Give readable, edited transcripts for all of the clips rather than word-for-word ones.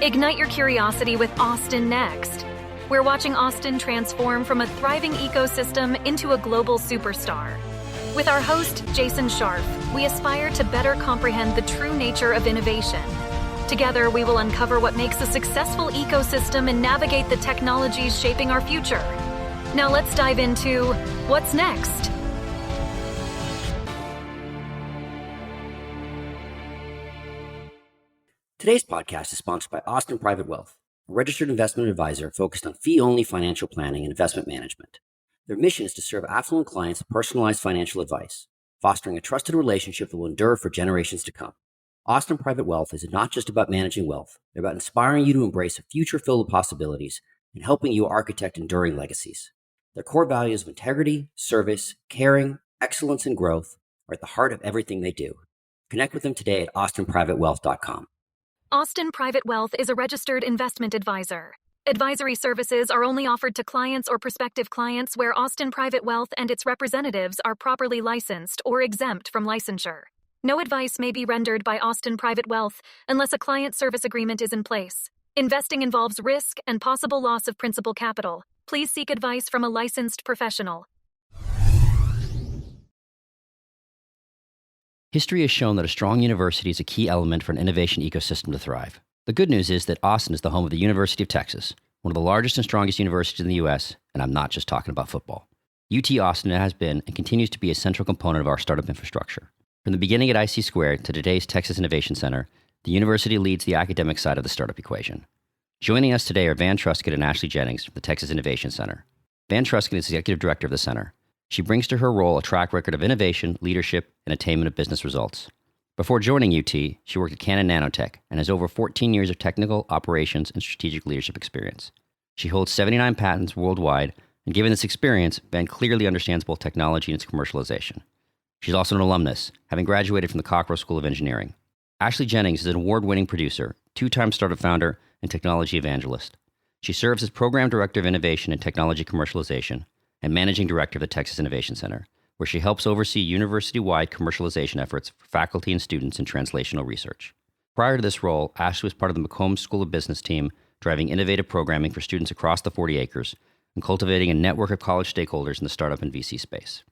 Ignite your curiosity with Austin Next. We're watching Austin transform from a thriving ecosystem into a global superstar. With our host, Jason Scharf, we aspire to better comprehend the true nature of innovation. Together, we will uncover what makes a successful ecosystem and navigate the technologies shaping our future. Now let's dive into what's next. Today's podcast is sponsored by Austin Private Wealth, a registered investment advisor focused on fee-only financial planning and investment management. Their mission is to serve affluent clients with personalized financial advice, fostering a trusted relationship that will endure for generations to come. Austin Private Wealth is not just about managing wealth. They're about inspiring you to embrace a future filled with possibilities and helping you architect enduring legacies. Their core values of integrity, service, caring, excellence, and growth are at the heart of everything they do. Connect with them today at austinprivatewealth.com. Austin Private Wealth is a registered investment advisor. Advisory services are only offered to clients or prospective clients where Austin Private Wealth and its representatives are properly licensed or exempt from licensure. No advice may be rendered by Austin Private Wealth unless a client service agreement is in place. Investing involves risk and possible loss of principal capital. Please seek advice from a licensed professional. History has shown that a strong university is a key element for an innovation ecosystem to thrive. The good news is that Austin is the home of the University of Texas, one of the largest and strongest universities in the U.S., and I'm not just talking about football. UT Austin has been and continues to be a central component of our startup infrastructure. From the beginning at IC Squared to today's Texas Innovation Center, the university leads the academic side of the startup equation. Joining us today are Van Truskett and Ashley Jennings from the Texas Innovation Center. Van Truskett is Executive Director of the Center. She brings to her role a track record of innovation, leadership, and attainment of business results. Before joining UT, she worked at Canon Nanotech and has over 14 years of technical, operations, and strategic leadership experience. She holds 79 patents worldwide, and given this experience, Van clearly understands both technology and its commercialization. She's also an alumnus, having graduated from the Cockrell School of Engineering. Ashley Jennings is an award-winning producer, two-time startup founder, and technology evangelist. She serves as Program Director of Innovation and Technology Commercialization and Managing Director of the Texas Innovation Center, where she helps oversee university-wide commercialization efforts for faculty and students in translational research. Prior to this role, Ashley was part of the McCombs School of Business team, driving innovative programming for students across the 40 acres and cultivating a network of college stakeholders in the startup and VC space.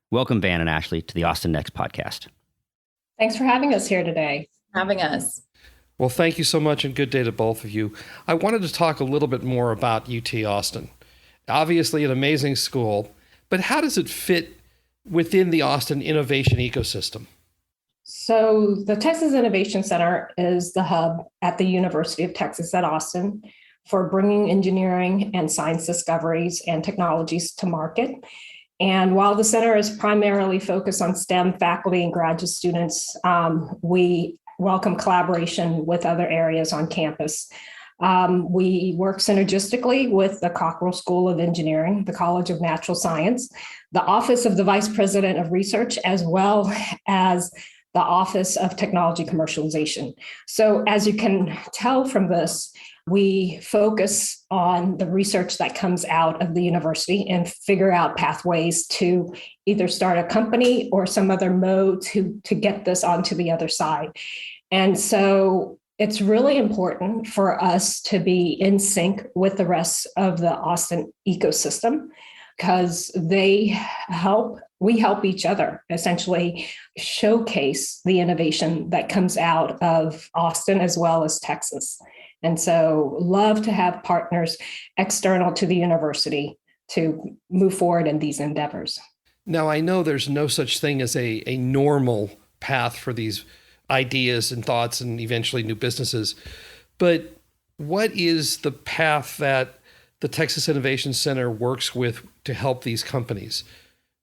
Welcome, Van and Ashley, to the Austin Next podcast. Thanks for having us here today. Having us. Well, thank you so much, and good day to both of you. I wanted to talk a little bit more about UT Austin. Obviously an amazing school, but how does it fit within the Austin innovation ecosystem? So the Texas Innovation Center is the hub at the University of Texas at Austin for bringing engineering and science discoveries and technologies to market. And while the center is primarily focused on STEM faculty and graduate students, we welcome collaboration with other areas on campus. We work synergistically with the Cockrell School of Engineering, the College of Natural Science, the Office of the Vice President of Research, as well as the Office of Technology Commercialization. So as you can tell from this, we focus on the research that comes out of the university and figure out pathways to either start a company or some other mode to get this onto the other side. And so it's really important for us to be in sync with the rest of the Austin ecosystem because we help each other essentially showcase the innovation that comes out of Austin as well as Texas. And so love to have partners external to the university to move forward in these endeavors. Now, I know there's no such thing as a normal path for these ideas and thoughts and eventually new businesses. But what is the path that the Texas Innovation Center works with to help these companies?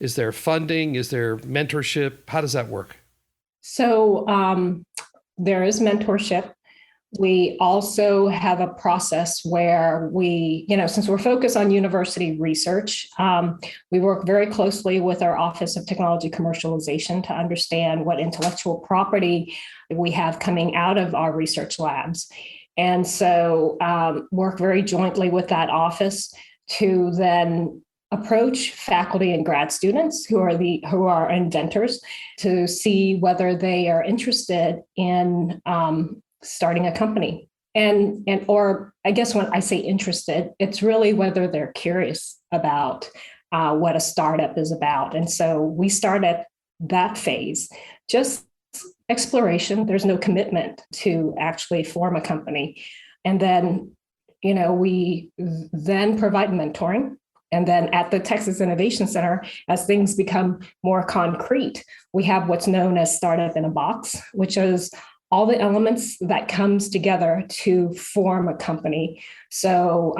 Is there funding? Is there mentorship? How does that work? So there is mentorship. We also have a process where we, since we're focused on university research, we work very closely with our Office of Technology Commercialization to understand what intellectual property we have coming out of our research labs. And so work very jointly with that office to then approach faculty and grad students who are inventors to see whether they are interested in starting a company or I guess when I say interested, it's really whether they're curious about what a startup is about. And so we start at that phase, just exploration. There's no commitment to actually form a company. And then, we then provide mentoring. And then at the Texas Innovation Center, as things become more concrete, we have what's known as Startup in a Box, which is all the elements that comes together to form a company. So,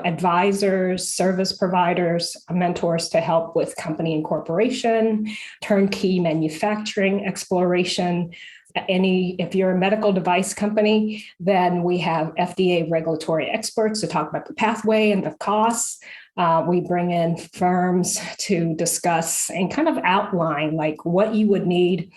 advisors, service providers, mentors to help with company incorporation, turnkey manufacturing exploration. If you're a medical device company, then we have FDA regulatory experts to talk about the pathway and the costs. We bring in firms to discuss and kind of outline like what you would need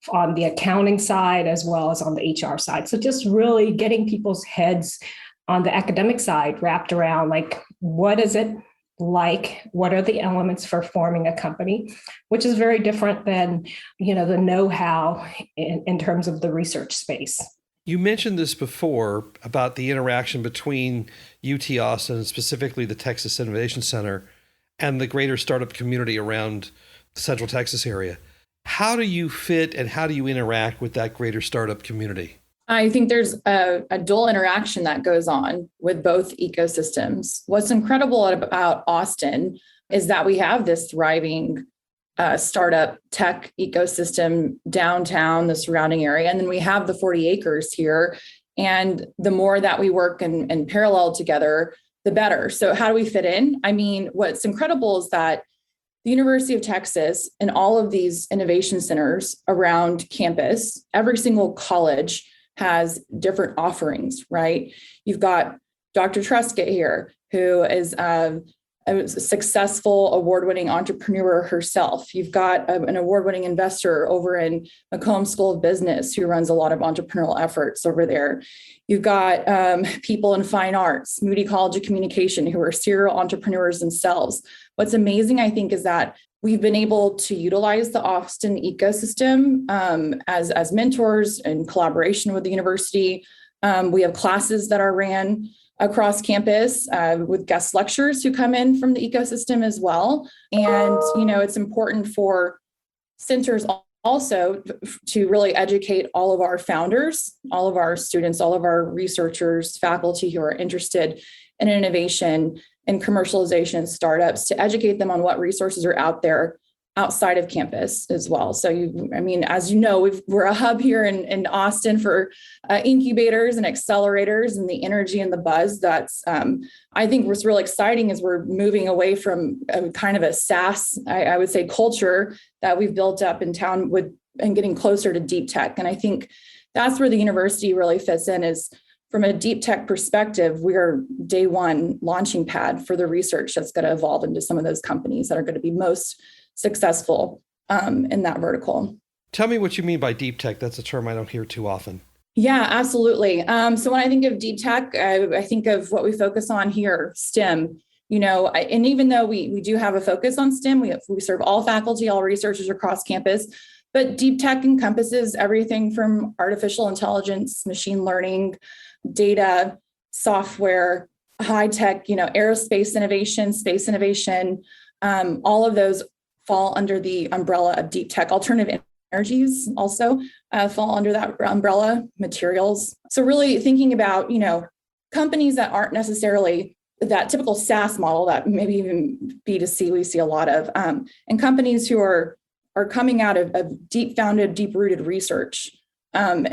on the accounting side as well as on the HR side. So just really getting people's heads on the academic side wrapped around like, what is it like? What are the elements for forming a company, which is very different than, the know-how in terms of the research space. You mentioned this before about the interaction between UT Austin, and specifically the Texas Innovation Center, and the greater startup community around the Central Texas area. How do you fit and how do you interact with that greater startup community? I think there's a dual interaction that goes on with both ecosystems. What's incredible about Austin is that we have this thriving startup tech ecosystem downtown, the surrounding area, and then we have the 40 acres here. And the more that we work in parallel together, the better. So how do we fit in? I mean, what's incredible is that the University of Texas and all of these innovation centers around campus, every single college has different offerings, right? You've got Dr. Truskett here, who is a successful award-winning entrepreneur herself. You've got an award-winning investor over in Macomb School of Business who runs a lot of entrepreneurial efforts over there. You've got people in fine arts, Moody College of Communication, who are serial entrepreneurs themselves. What's amazing, I think, is that we've been able to utilize the Austin ecosystem as mentors in collaboration with the university. We have classes that are ran across campus with guest lecturers who come in from the ecosystem as well. And, it's important for centers also to really educate all of our founders, all of our students, all of our researchers, faculty who are interested in innovation and commercialization startups, to educate them on what resources are out there outside of campus as well. So, as you know, we're a hub here in Austin for incubators and accelerators, and the energy and the buzz that's, I think what's really exciting is we're moving away from kind of a SaaS, I would say, culture that we've built up in town and getting closer to deep tech. And I think that's where the university really fits in, is from a deep tech perspective, we are day one launching pad for the research that's going to evolve into some of those companies that are going to be most successful in that vertical. Tell me what you mean by deep tech. That's a term I don't hear too often. Yeah, absolutely. So when I think of deep tech, I think of what we focus on here, STEM. And even though we do have a focus on STEM, we serve all faculty, all researchers across campus. But deep tech encompasses everything from artificial intelligence, machine learning, data, software, high tech, aerospace innovation, space innovation. All of those fall under the umbrella of deep tech. Alternative energies also fall under that umbrella, materials. So really thinking about, companies that aren't necessarily that typical SaaS model that maybe even B2C we see a lot of, and companies who are coming out of deep-founded, deep-rooted research and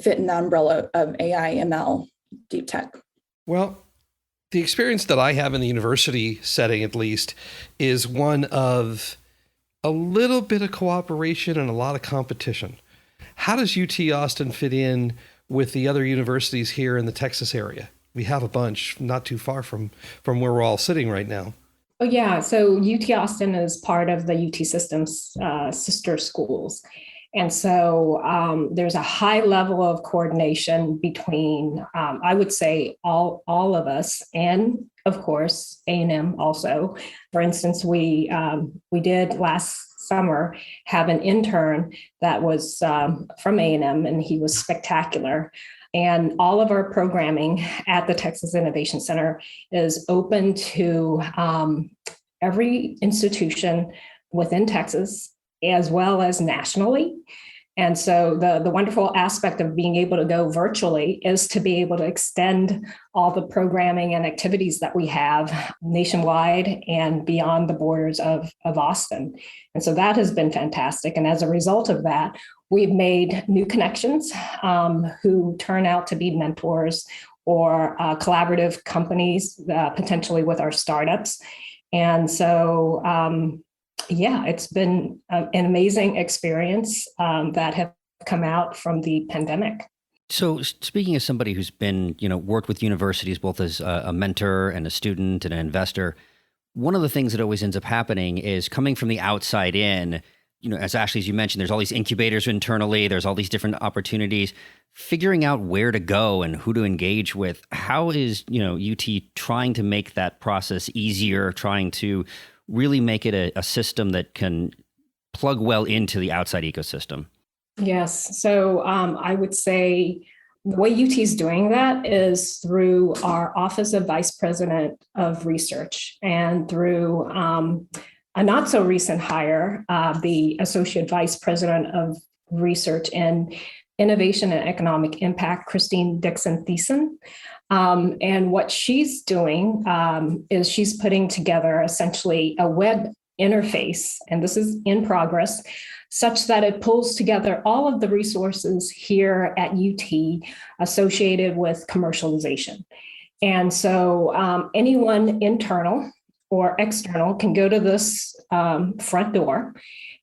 fit in the umbrella of AI, ML, deep tech. Well, the experience that I have in the university setting, at least, is one of a little bit of cooperation and a lot of competition. How does UT Austin fit in with the other universities here in the Texas area? We have a bunch not too far from where we're all sitting right now. Oh, yeah. So UT Austin is part of the UT System's sister schools. And so there's a high level of coordination between, I would say, all of us, and of course, A&M also. For instance, we did last summer have an intern that was from A&M, and he was spectacular. And all of our programming at the Texas Innovation Center is open to every institution within Texas, as well as nationally. And so the wonderful aspect of being able to go virtually is to be able to extend all the programming and activities that we have nationwide and beyond the borders of Austin. And so that has been fantastic. And as a result of that, we've made new connections who turn out to be mentors or collaborative companies, potentially with our startups. And so, it's been an amazing experience that have come out from the pandemic. So speaking as somebody who's been, worked with universities both as a mentor and a student and an investor, one of the things that always ends up happening is coming from the outside in, as Ashley, as you mentioned, there's all these incubators internally, there's all these different opportunities, figuring out where to go and who to engage with. How is, UT trying to make that process easier, trying to really make it a system that can plug well into the outside ecosystem? Yes. So I would say the way UT is doing that is through our Office of Vice President of Research and through a not so recent hire, the Associate Vice President of Research and Innovation and Economic Impact, Christine Dixon-Thiessen. And what she's doing is she's putting together essentially a web interface, and this is in progress, such that it pulls together all of the resources here at UT associated with commercialization. And so anyone internal or external can go to this front door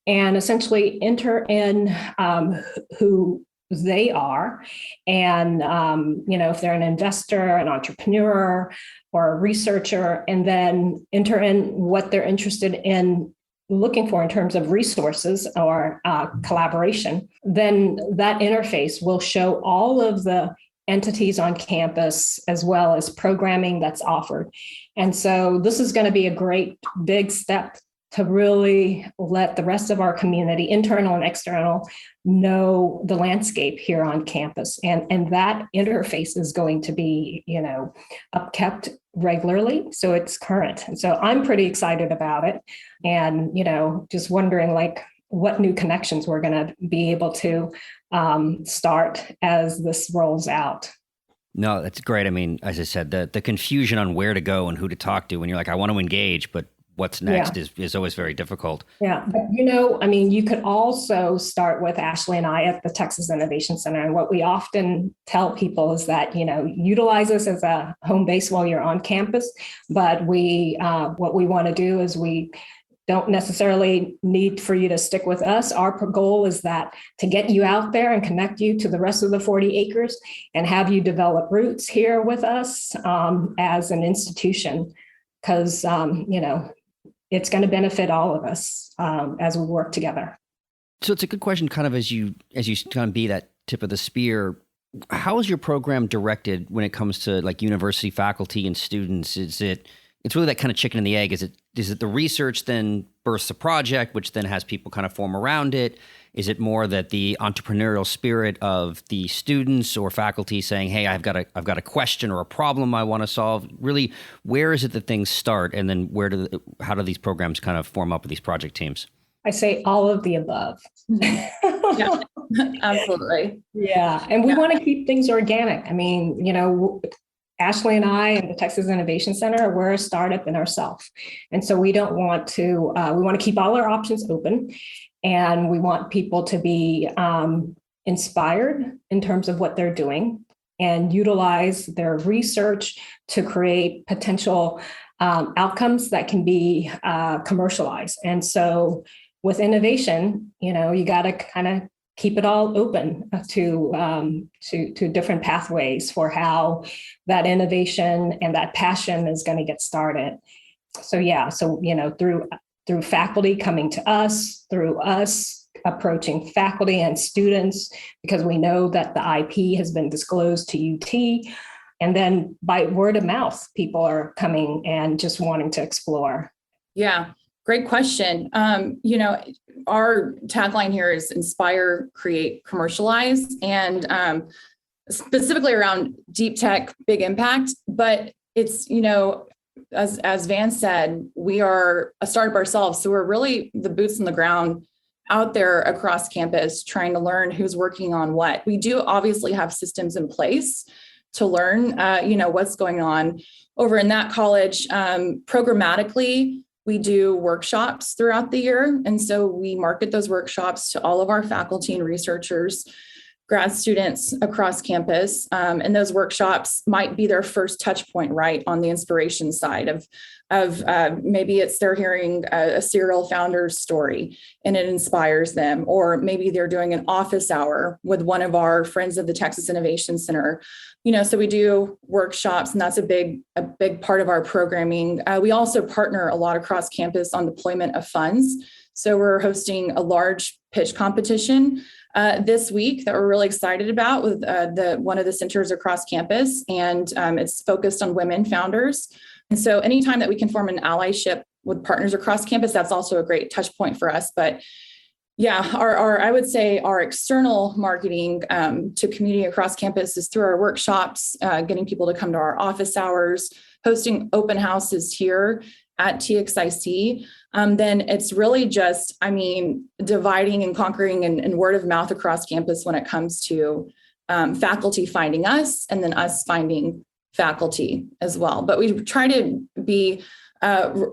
and essentially enter in who they are. And, if they're an investor, an entrepreneur, or a researcher, and then enter in what they're interested in looking for in terms of resources or collaboration, then that interface will show all of the entities on campus as well as programming that's offered. And so this is going to be a great big step to really let the rest of our community, internal and external, know the landscape here on campus. And that interface is going to be, upkept regularly. So it's current. And so I'm pretty excited about it. And, just wondering what new connections we're going to be able to start as this rolls out. No, that's great. I mean, as I said, the confusion on where to go and who to talk to when you're like, I want to engage, but what's next is always very difficult. Yeah. But, you could also start with Ashley and I at the Texas Innovation Center. And what we often tell people is that, utilize us as a home base while you're on campus. But what we want to do is we don't necessarily need for you to stick with us. Our goal is that to get you out there and connect you to the rest of the 40 acres and have you develop roots here with us as an institution. Because, it's going to benefit all of us as we work together. So it's a good question, kind of as you kind of be that tip of the spear. How is your program directed when it comes to university faculty and students? It's really that kind of chicken and the egg. Is it the research then births a project, which then has people kind of form around it? Is it more that the entrepreneurial spirit of the students or faculty saying, "Hey, I've got a question or a problem I want to solve"? Really, where is it that things start, and then how do these programs kind of form up with these project teams? I say all of the above. Yeah, absolutely. Yeah, and we want to keep things organic. I mean, Ashley and I and the Texas Innovation Center, we're a startup in ourselves. And so we don't want to, we want to keep all our options open. And we want people to be inspired in terms of what they're doing and utilize their research to create potential outcomes that can be commercialized. And so with innovation, you got to kind of keep it all open to different pathways for how that innovation and that passion is going to get started. So through faculty coming to us, through us approaching faculty and students, because we know that the IP has been disclosed to UT, and then by word of mouth, people are coming and just wanting to explore. Yeah. Great question. Our tagline here is inspire, create, commercialize, and specifically around deep tech, big impact. But it's, as Van said, we are a startup ourselves. So we're really the boots on the ground out there across campus trying to learn who's working on what. We do obviously have systems in place to learn, what's going on over in that college. Programmatically, we do workshops throughout the year. And so we market those workshops to all of our faculty and researchers, grad students across campus. And those workshops might be their first touch point, right, on the inspiration side of maybe it's they're hearing a serial founder's story and it inspires them, or maybe they're doing an office hour with one of our friends of the Texas Innovation Center. So we do workshops, and that's a big part of our programming. We also partner a lot across campus on deployment of funds. So we're hosting a large pitch competition this week that we're really excited about with one of the centers across campus, and it's focused on women founders. And so anytime that we can form an allyship with partners across campus, that's also a great touch point for us. But yeah, I would say our external marketing to community across campus is through our workshops, getting people to come to our office hours, hosting open houses here at TXIC. Then it's really just, dividing and conquering and word of mouth across campus when it comes to faculty finding us and then us finding faculty as well. But we try to be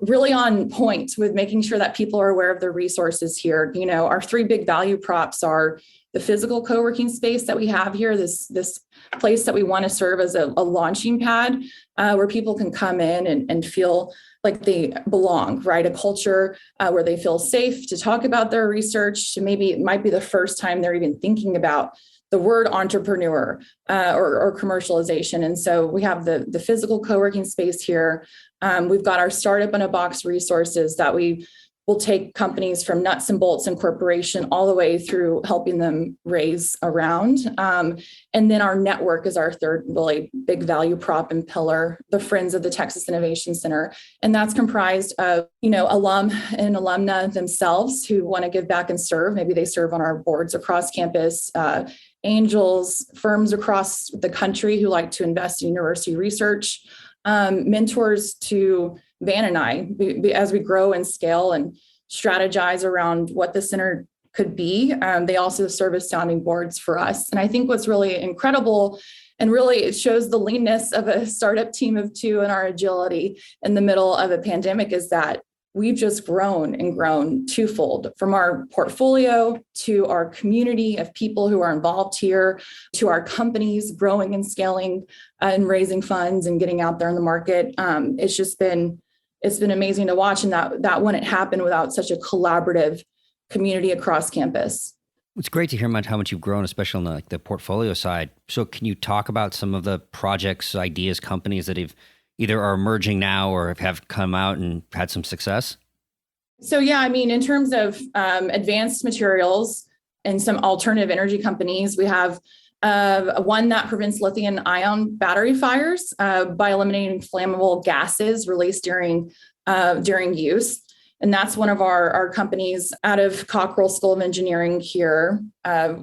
really on point with making sure that people are aware of the resources here. Our three big value props are the physical co-working space that we have here, this place that we want to serve as a launching pad where people can come in and feel like they belong, right? A culture where they feel safe to talk about their research. Maybe it might be the first time they're even thinking about the word entrepreneur or commercialization. And so we have the physical co-working space here. We've got our startup in a box resources that we will take companies from nuts and bolts and corporation all the way through helping them raise a round. And then our network is our third really big value prop and pillar, the Friends of the Texas Innovation Center. And that's comprised of, alum and alumna themselves who want to give back and serve. Maybe they serve on our boards across campus, angels, firms across the country who like to invest in university research, mentors to Van and I, as we grow and scale and strategize around what the center could be. They also serve as sounding boards for us. And I think what's really incredible, and really it shows the leanness of a startup team of two and our agility in the middle of a pandemic, is that we've just grown and grown twofold, from our portfolio to our community of people who are involved here, to our companies growing and scaling and raising funds and getting out there in the market. It's been amazing to watch, and that wouldn't happen without such a collaborative community across campus. It's great to hear how much you've grown, especially on the portfolio side. So can you talk about some of the projects, ideas, companies that have either are emerging now or have come out and had some success? So yeah, in terms of advanced materials and some alternative energy companies, we have one that prevents lithium-ion battery fires by eliminating flammable gases released during use. And that's one of our companies out of Cockrell School of Engineering here.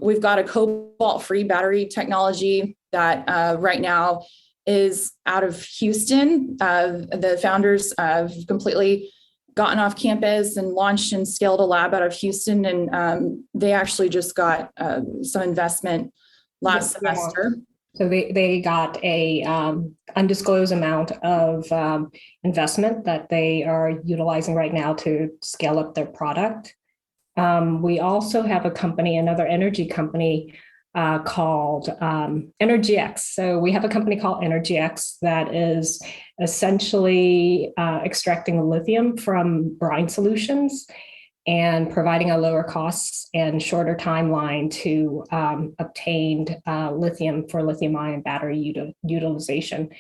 We've got a cobalt-free battery technology that right now is out of Houston. The founders have completely gotten off campus and launched and scaled a lab out of Houston. And they actually just got some investment last semester. So they got a undisclosed amount of investment that they are utilizing right now to scale up their product. We also have another energy company called EnergyX. So we have a company called EnergyX that is essentially extracting lithium from brine solutions and providing a lower cost and shorter timeline to obtain lithium for lithium-ion battery utilization.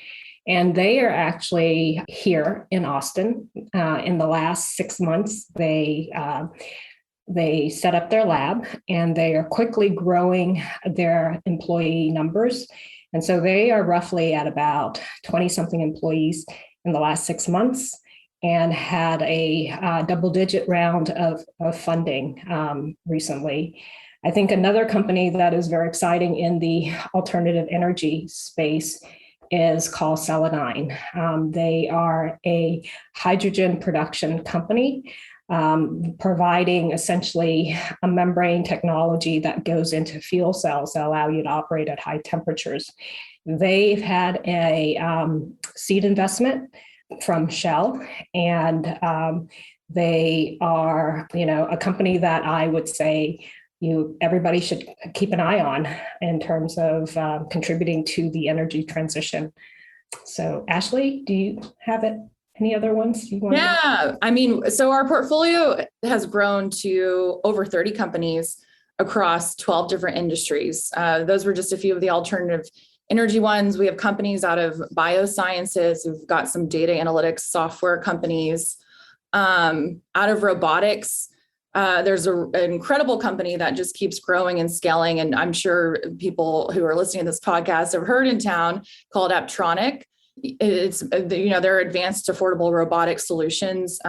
And they are actually here in Austin. In the last 6 months, they set up their lab, and they are quickly growing their employee numbers. And so they are roughly at about 20-something employees in the last 6 months. and had a double-digit round of funding recently. I think another company that is very exciting in the alternative energy space is called Celanine. They are a hydrogen production company, providing essentially a membrane technology that goes into fuel cells that allow you to operate at high temperatures. They've had a seed investment from Shell, and they are, a company that I would say everybody should keep an eye on in terms of contributing to the energy transition. So, Ashley, do you have any other ones you want? So our portfolio has grown to over 30 companies across 12 different industries. Those were just a few of the alternative energy ones. We have companies out of biosciences. We've got some data analytics software companies. Out of robotics, there's an incredible company that just keeps growing and scaling. And I'm sure people who are listening to this podcast have heard in town, called Aptronic. It's, they're advanced affordable robotic solutions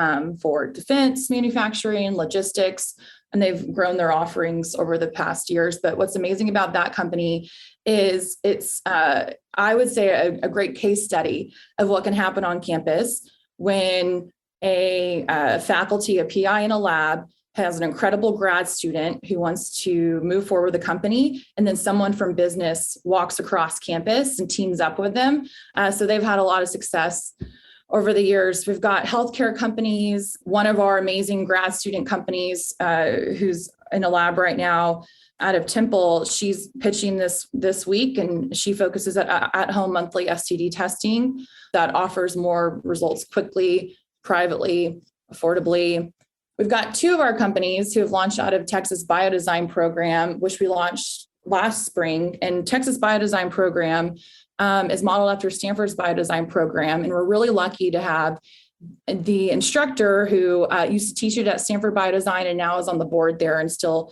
for defense, manufacturing, logistics, and they've grown their offerings over the past years. But what's amazing about that company is it's, I would say, a great case study of what can happen on campus when a faculty, a PI in a lab has an incredible grad student who wants to move forward with the company, and then someone from business walks across campus and teams up with them. So they've had a lot of success over the years. We've got healthcare companies. One of our amazing grad student companies who's in a lab right now out of Temple, she's pitching this week, and she focuses at home monthly STD testing that offers more results quickly, privately, affordably. We've got two of our companies who have launched out of Texas Biodesign Program, which we launched last spring. And Texas Biodesign Program is modeled after Stanford's Biodesign Program. And we're really lucky to have the instructor who used to teach it at Stanford Biodesign and now is on the board there and still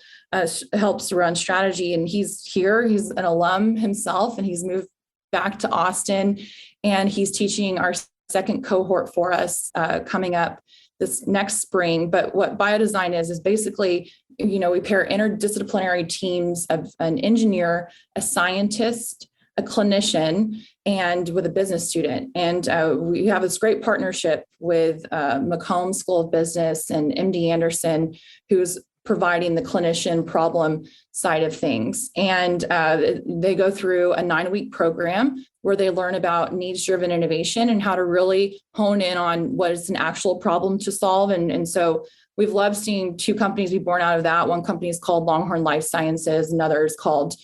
helps run strategy. And he's here, he's an alum himself, and he's moved back to Austin, and he's teaching our second cohort for us coming up this next spring. But what biodesign is basically, we pair interdisciplinary teams of an engineer, a scientist, a clinician, and with a business student. And we have this great partnership with Macomb School of Business and MD Anderson, who's providing the clinician problem side of things. And they go through a 9-week program where they learn about needs-driven innovation and how to really hone in on what is an actual problem to solve. And so we've loved seeing two companies be born out of that. One company is called Longhorn Life Sciences. Another is called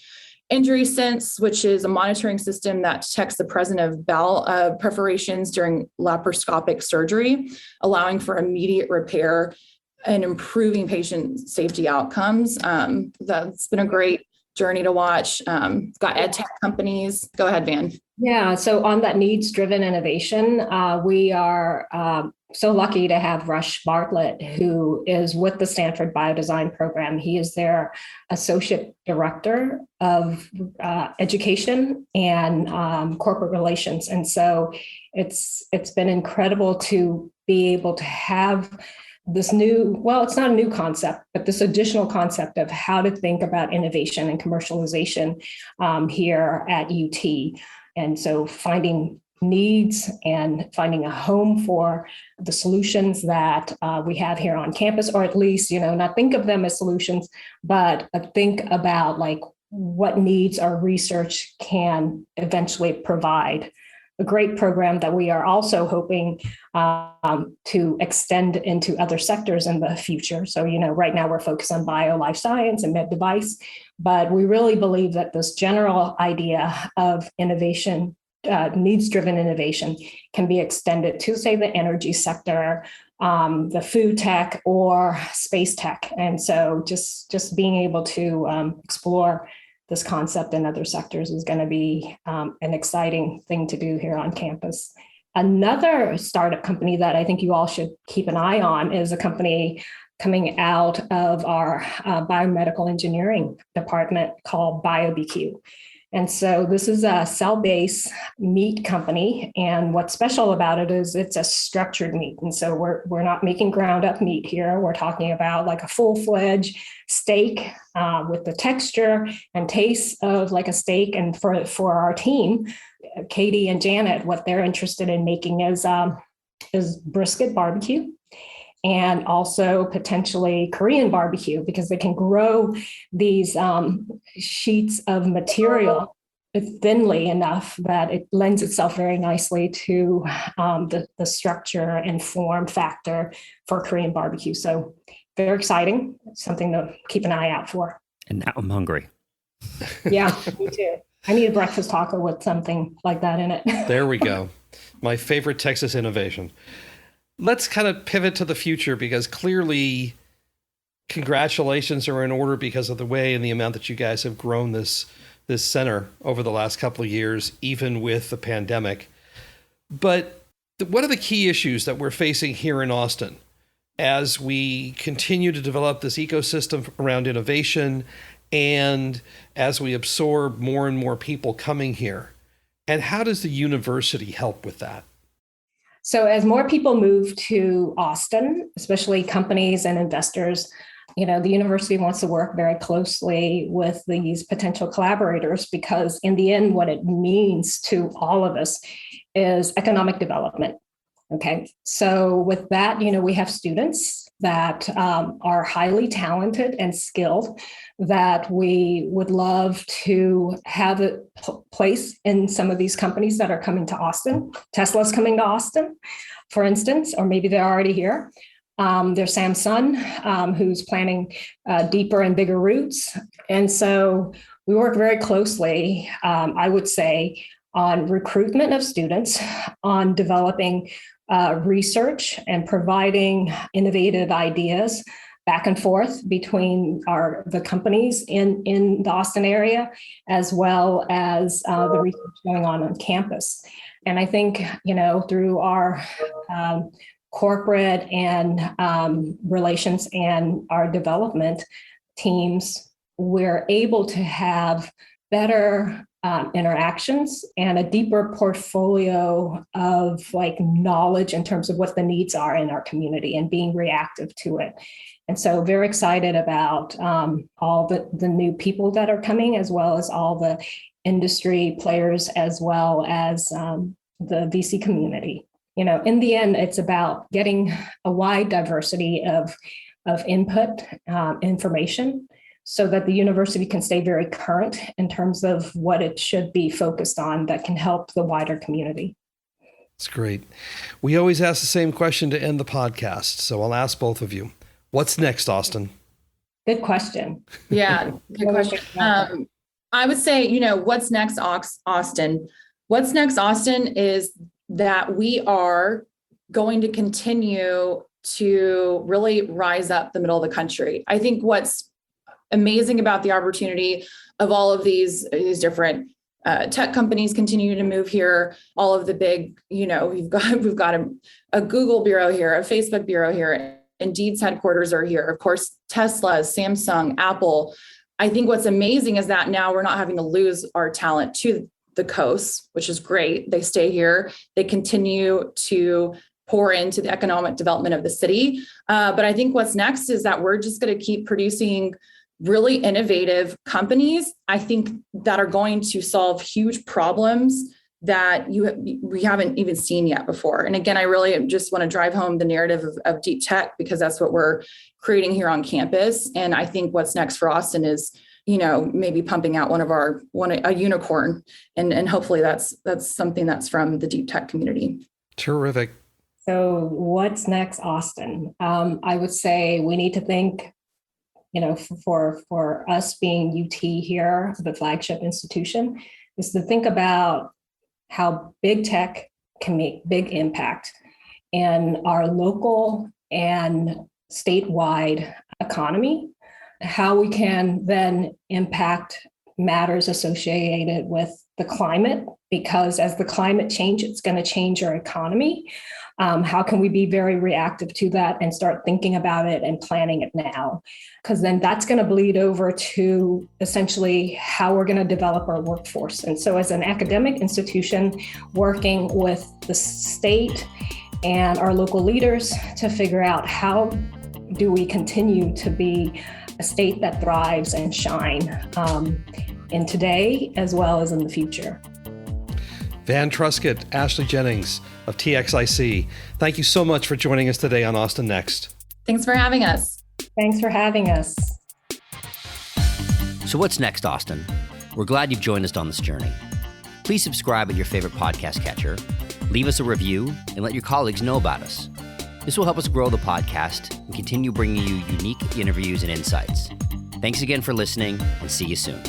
Injury Sense, which is a monitoring system that detects the presence of bowel perforations during laparoscopic surgery, allowing for immediate repair and improving patient safety outcomes. That's been a great journey to watch. Got ed tech companies. Go ahead, Van. Yeah, so on that needs-driven innovation, we are so lucky to have Rush Bartlett, who is with the Stanford Biodesign Program. He is their Associate Director of Education and Corporate Relations. And so it's been incredible to be able to have this it's not a new concept, but this additional concept of how to think about innovation and commercialization here at UT. And so finding needs and finding a home for the solutions that we have here on campus, or at least, not think of them as solutions, but think about what needs our research can eventually provide. A great program that we are also hoping to extend into other sectors in the future. So, right now we're focused on bio, life science, and med device, but we really believe that this general idea of innovation, needs-driven innovation, can be extended to, say, the energy sector, the food tech, or space tech. And so just being able to explore this concept in other sectors is going to be an exciting thing to do here on campus. Another startup company that I think you all should keep an eye on is a company coming out of our biomedical engineering department called BioBQ. And so this is a cell-based meat company. And what's special about it is it's a structured meat. And so we're not making ground up meat here. We're talking about like a full-fledged steak with the texture and taste of like a steak. And for our team, Katie and Janet, what they're interested in making is brisket barbecue, and also potentially Korean barbecue, because they can grow these sheets of material thinly enough that it lends itself very nicely to the structure and form factor for Korean barbecue. So very exciting, something to keep an eye out for. And now I'm hungry. Yeah, me too. I need a breakfast taco with something like that in it. There we go. My favorite Texas innovation. Let's kind of pivot to the future, because clearly congratulations are in order because of the way and the amount that you guys have grown this center over the last couple of years, even with the pandemic. But what are the key issues that we're facing here in Austin as we continue to develop this ecosystem around innovation and as we absorb more and more people coming here? And how does the university help with that? So as more people move to Austin, especially companies and investors, the university wants to work very closely with these potential collaborators, because in the end, what it means to all of us is economic development. Okay. So with that, we have students that are highly talented and skilled that we would love to have a place in some of these companies that are coming to Austin. Tesla's coming to Austin, for instance, or maybe they're already here. There's Samsung, who's planning deeper and bigger roots. And so we work very closely, I would say, on recruitment of students, on developing research and providing innovative ideas back and forth between the companies in the Austin area, as well as the research going on campus. And I think, through our corporate and relations and our development teams, we're able to have better interactions and a deeper portfolio of knowledge in terms of what the needs are in our community and being reactive to it. And so very excited about all the new people that are coming, as well as all the industry players, as well as the VC community. In the end, it's about getting a wide diversity of input, information, so that the university can stay very current in terms of what it should be focused on that can help the wider community. That's great. We always ask the same question to end the podcast, so I'll ask both of you. What's next, Austin? Good question. Yeah, good question. I would say, what's next, Austin? What's next, Austin, is that we are going to continue to really rise up the middle of the country. I think what's amazing about the opportunity of all of these different tech companies continue to move here, all of the big, we've got a Google bureau here, a Facebook bureau here, Indeed's headquarters are here. Of course, Tesla, Samsung, Apple. I think what's amazing is that now we're not having to lose our talent to the coast, which is great. They stay here. They continue to pour into the economic development of the city. But I think what's next is that we're just going to keep producing really innovative companies, I think, that are going to solve huge problems that we haven't even seen yet before. And again, I really just want to drive home the narrative of deep tech, because that's what we're creating here on campus. And I think what's next for Austin is, maybe pumping out a unicorn. And hopefully that's something that's from the deep tech community. Terrific. So what's next, Austin? I would say we need to think, for us being UT here, the flagship institution, is to think about how big tech can make big impact in our local and statewide economy, how we can then impact matters associated with the climate, because as the climate changes, it's going to change our economy. How can we be very reactive to that and start thinking about it and planning it now? Because then that's going to bleed over to essentially how we're going to develop our workforce. And so as an academic institution, working with the state and our local leaders to figure out how do we continue to be a state that thrives and shine in today as well as in the future. Van Truskett, Ashley Jennings of TXIC, thank you so much for joining us today on Austin Next. Thanks for having us. Thanks for having us. So what's next, Austin? We're glad you've joined us on this journey. Please subscribe at your favorite podcast catcher, leave us a review, and let your colleagues know about us. This will help us grow the podcast and continue bringing you unique interviews and insights. Thanks again for listening, and see you soon.